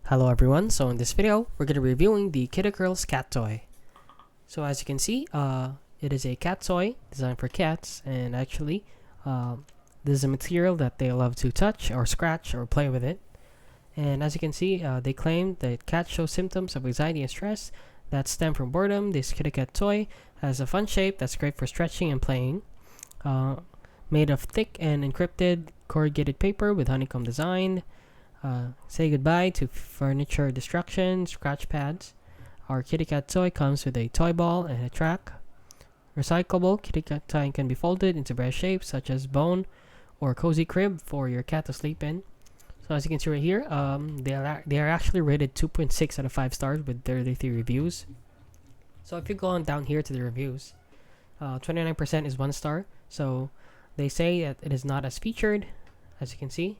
Hello everyone, so in this video, we're going to be reviewing the kittykurlz cat toy. So as you can see, it is a cat toy designed for cats, and actually, this is a material that they love to touch or scratch or play with it. And as you can see, they claim that cats show symptoms of anxiety and stress that stem from boredom. This kitty cat toy has a fun shape that's great for stretching and playing. Made of thick and encrypted corrugated paper with honeycomb design. Say goodbye to furniture destruction, scratch pads. Our kitty cat toy comes with a toy ball and a track. Recyclable kitty cat toy can be folded into various shapes such as bone or cozy crib for your cat to sleep in. So as you can see right here, they are actually rated 2.6 out of 5 stars with 33 reviews. So if you go on down here to the reviews, 29% is 1 star. So they say that it is not as featured, as you can see.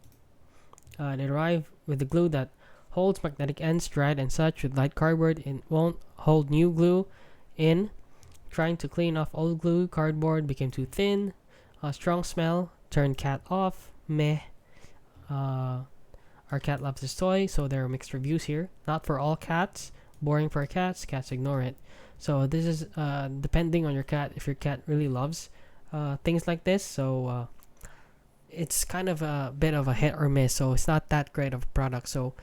It arrived with the glue that holds magnetic ends, dried and such with light cardboard. It won't hold new glue in. Trying to clean off old glue, cardboard became too thin. Strong smell, turned cat off. Meh. Our cat loves this toy, so there are mixed reviews here. Not for all cats. Boring for cats. Cats ignore it. So this is depending on your cat, if your cat really loves things like this. So it's kind of a bit of a hit or miss, so it's not that great of a product. So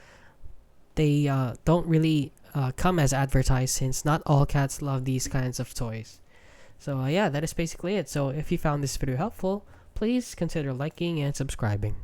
they don't really come as advertised, since not all cats love these kinds of toys. So yeah, that is basically it. So if you found this video helpful, please consider liking and subscribing.